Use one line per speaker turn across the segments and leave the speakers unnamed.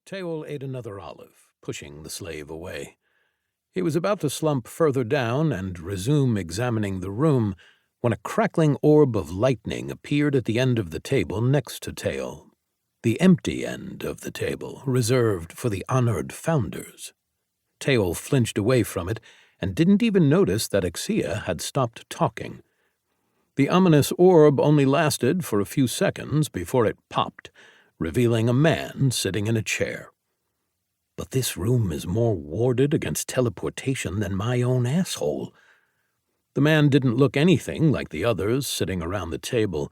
Taeol ate another olive, pushing the slave away. He was about to slump further down and resume examining the room when a crackling orb of lightning appeared at the end of the table next to Taeol, the empty end of the table reserved for the honored founders. Taeol flinched away from it and didn't even notice that Ixia had stopped talking. The ominous orb only lasted for a few seconds before it popped, revealing a man sitting in a chair. But this room is more warded against teleportation than my own asshole. The man didn't look anything like the others sitting around the table.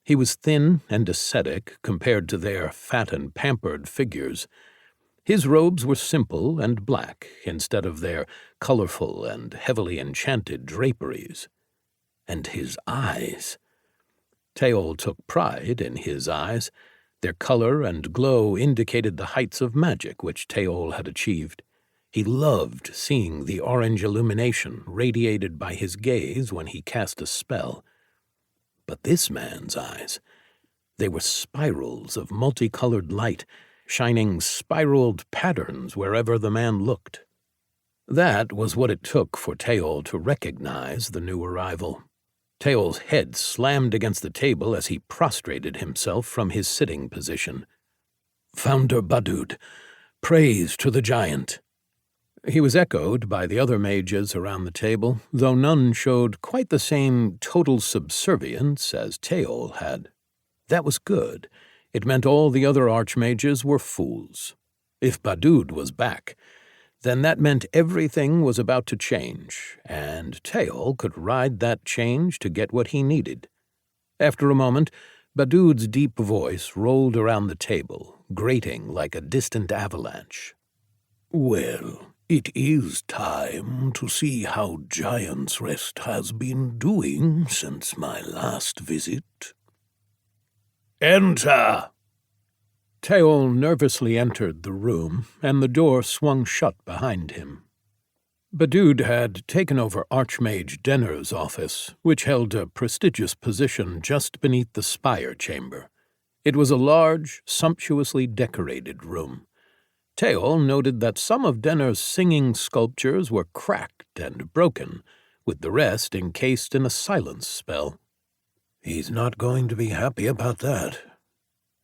He was thin and ascetic compared to their fat and pampered figures. His robes were simple and black instead of their colorful and heavily enchanted draperies. And his eyes. Taeol took pride in his eyes. Their color and glow indicated the heights of magic which Taeol had achieved. He loved seeing the orange illumination radiated by his gaze when he cast a spell. But this man's eyes, they were spirals of multicolored light, shining spiraled patterns wherever the man looked. That was what it took for Taeol to recognize the new arrival. Taeol's head slammed against the table as he prostrated himself from his sitting position. "Founder Badud, praise to the giant." He was echoed by the other mages around the table, though none showed quite the same total subservience as Taeol had. That was good. It meant all the other archmages were fools. If Badud was back, then that meant everything was about to change, and Taeol could ride that change to get what he needed. After a moment, Badud's deep voice rolled around the table, grating like a distant avalanche. "Well, it is time to see how Giantsrest has been doing since my last visit." "Enter!" Taeol nervously entered the room, and the door swung shut behind him. Badud had taken over Archmage Denner's office, which held a prestigious position just beneath the spire chamber. It was a large, sumptuously decorated room. Taeol noted that some of Denner's singing sculptures were cracked and broken, with the rest encased in a silence spell. He's not going to be happy about that.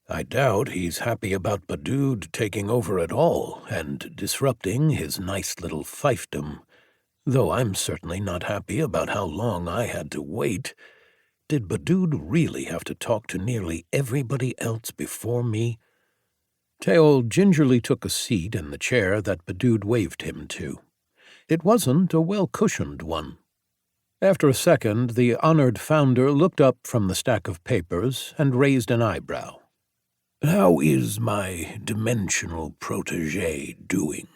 I doubt he's happy about Badud taking over at all and disrupting his nice little fiefdom, though I'm certainly not happy about how long I had to wait. Did Badud really have to talk to nearly everybody else before me? Taeol gingerly took a seat in the chair that Badud waved him to. It wasn't a well-cushioned one. After a second, the honored founder looked up from the stack of papers and raised an eyebrow. "How is my dimensional protégé doing?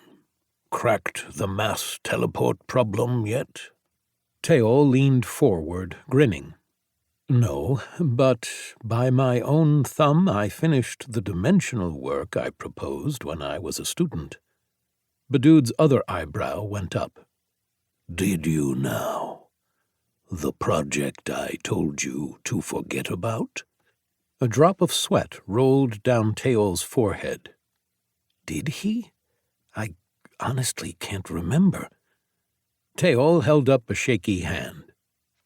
Cracked the mass teleport problem yet?" Taeol leaned forward, grinning. "No, but by my own thumb I finished the dimensional work I proposed when I was a student." Badud's other eyebrow went up. "Did you now? The project I told you to forget about?" A drop of sweat rolled down Taeol's forehead. Did he? I honestly can't remember. Taeol held up a shaky hand.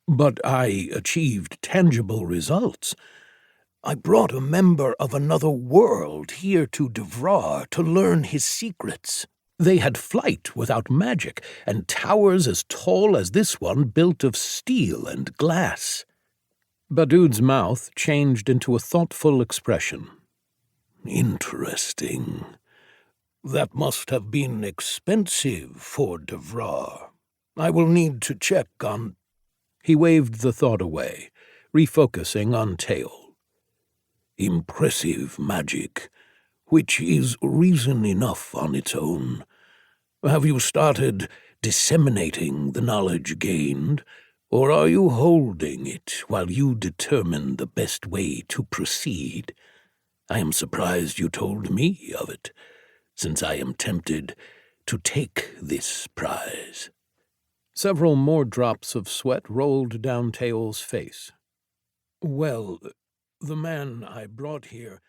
"But I achieved tangible results. I brought a member of another world here to Davrar to learn his secrets. They had flight without magic, and towers as tall as this one built of steel and glass." Badud's mouth changed into a thoughtful expression. "Interesting. That must have been expensive for Davrar. I will need to check on—" He waved the thought away, refocusing on Taeol. "Impressive magic, which is reason enough on its own. Have you started disseminating the knowledge gained, or are you holding it while you determine the best way to proceed? I am surprised you told me of it, since I am tempted to take this prize." Several more drops of sweat rolled down Taeol's face. "Well, the man I brought here